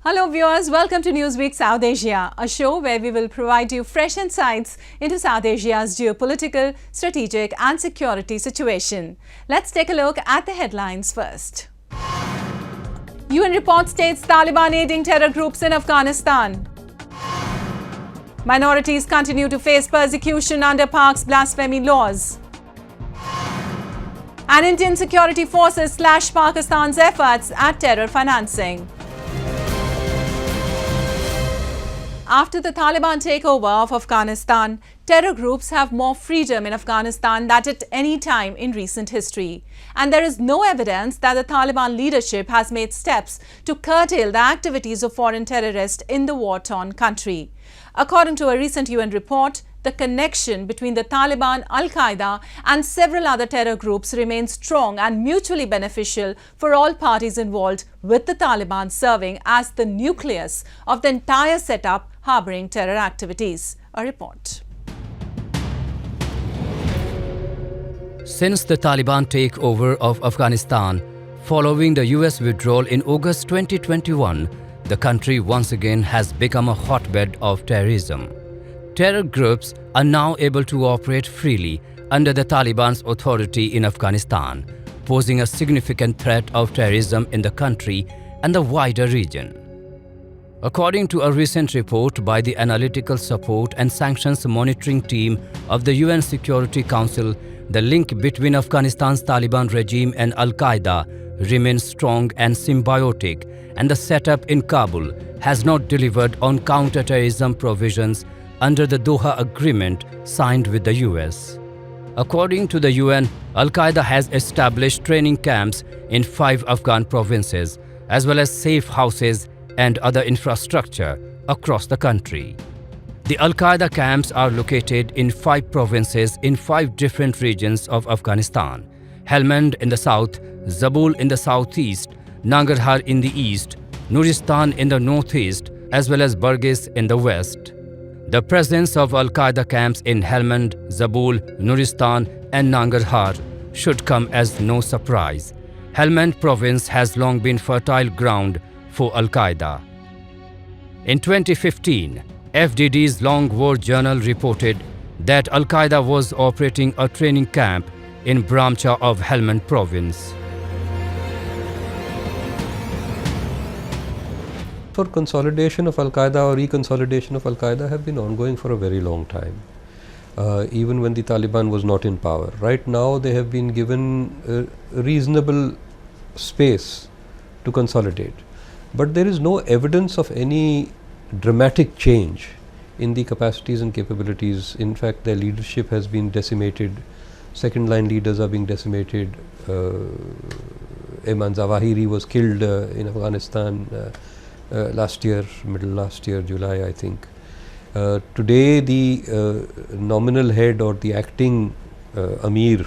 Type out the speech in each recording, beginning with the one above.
Hello viewers, welcome to Newsweek South Asia, a show where we will provide you fresh insights into South Asia's geopolitical, strategic and security situation. Let's take a look at the headlines first. UN report states Taliban aiding terror groups in Afghanistan. Minorities continue to face persecution under Pak's blasphemy laws. And Indian security forces slash Pakistan's efforts at terror financing. After the Taliban takeover of Afghanistan, terror groups have more freedom in Afghanistan than at any time in recent history. And there is no evidence that the Taliban leadership has made steps to curtail the activities of foreign terrorists in the war-torn country. According to a recent UN report, the connection between the Taliban, Al-Qaeda and several other terror groups remains strong and mutually beneficial for all parties involved, with the Taliban serving as the nucleus of the entire setup harboring terror activities. A report. Since the Taliban takeover of Afghanistan, following the US withdrawal in August 2021, the country once again has become a hotbed of terrorism. Terror groups are now able to operate freely under the Taliban's authority in Afghanistan, posing a significant threat of terrorism in the country and the wider region. According to a recent report by the Analytical Support and Sanctions Monitoring Team of the UN Security Council, the link between Afghanistan's Taliban regime and Al-Qaeda remains strong and symbiotic, and the setup in Kabul has not delivered on counter-terrorism provisions under the Doha Agreement signed with the US. According to the UN, Al-Qaeda has established training camps in 5 Afghan provinces, as well as safe houses and other infrastructure across the country. The Al-Qaeda camps are located in 5 provinces in 5 different regions of Afghanistan: Helmand in the south, Zabul in the southeast, Nangarhar in the east, Nuristan in the northeast, as well as Barghis in the west. The presence of Al-Qaeda camps in Helmand, Zabul, Nuristan and Nangarhar should come as no surprise. Helmand province has long been fertile ground for Al-Qaeda. In 2015, FDD's Long War Journal reported that Al-Qaeda was operating a training camp in Bramcha of Helmand province. For consolidation of Al-Qaeda or reconsolidation of Al-Qaeda have been ongoing for a very long time, even when the Taliban was not in power. Right now they have been given reasonable space to consolidate, but there is no evidence of any dramatic change in the capacities and capabilities. In fact, their leadership has been decimated, second line leaders are being decimated. Ayman Zawahiri was killed in Afghanistan last year, middle last year, July I think. Today the nominal head or the acting Amir,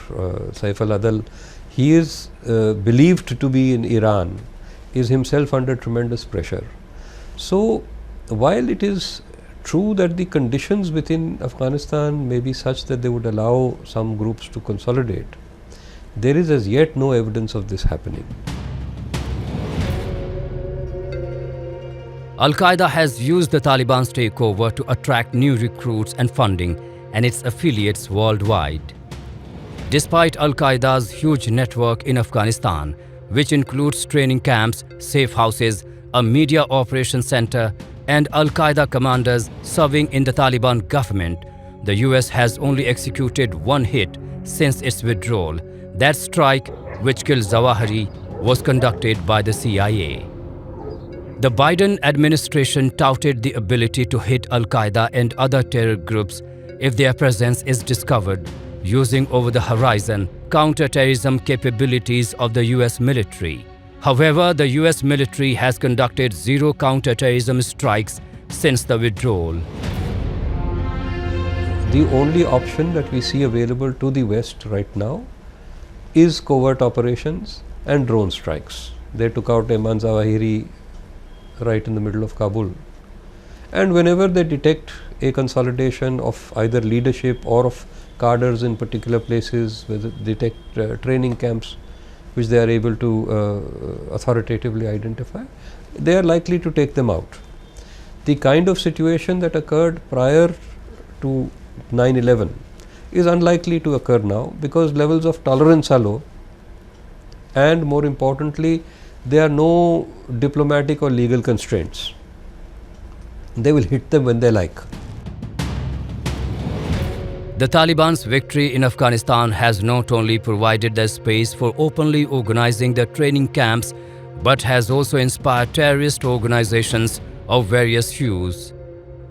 Saif al-Adal, he is believed to be in Iran, is himself under tremendous pressure. So while it is true that the conditions within Afghanistan may be such that they would allow some groups to consolidate, there is as yet no evidence of this happening. Al-Qaeda has used the Taliban's takeover to attract new recruits and funding and its affiliates worldwide. Despite Al-Qaeda's huge network in Afghanistan, which includes training camps, safe houses, a media operations center, and Al-Qaeda commanders serving in the Taliban government, the US has only executed one hit since its withdrawal. That strike, which killed Zawahiri, was conducted by the CIA. The Biden administration touted the ability to hit Al-Qaeda and other terror groups if their presence is discovered, using over-the-horizon counter-terrorism capabilities of the US military. However, the US military has conducted 0 counter-terrorism strikes since the withdrawal. The only option that we see available to the West right now is covert operations and drone strikes. They took out Ayman Zawahiri right in the middle of Kabul, and whenever they detect a consolidation of either leadership or of cadres in particular places, where they detect training camps which they are able to authoritatively identify, they are likely to take them out. The kind of situation that occurred prior to 9/11 is unlikely to occur now, because levels of tolerance are low, and more importantly, there are no diplomatic or legal constraints. They will hit them when they like. The Taliban's victory in Afghanistan has not only provided the space for openly organizing the training camps, but has also inspired terrorist organizations of various hues.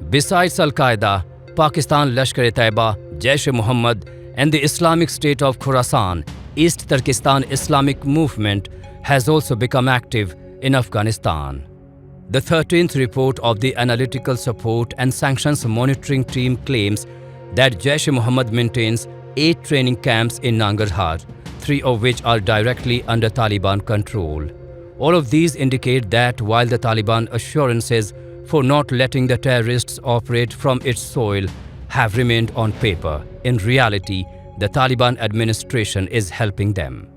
Besides Al-Qaeda, Pakistan Lashkar-e-Taiba, Jaish-e-Mohammed and the Islamic State of Khorasan, East Turkestan Islamic Movement has also become active in Afghanistan. The 13th report of the Analytical Support and Sanctions Monitoring Team claims that Jaish-e-Mohammed maintains 8 training camps in Nangarhar, 3 of which are directly under Taliban control. All of these indicate that while the Taliban assurances for not letting the terrorists operate from its soil have remained on paper, in reality, the Taliban administration is helping them.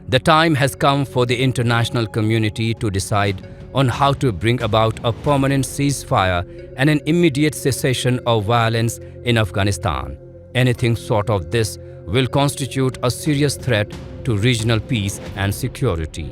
The time has come for the international community to decide on how to bring about a permanent ceasefire and an immediate cessation of violence in Afghanistan. Anything short of this will constitute a serious threat to regional peace and security.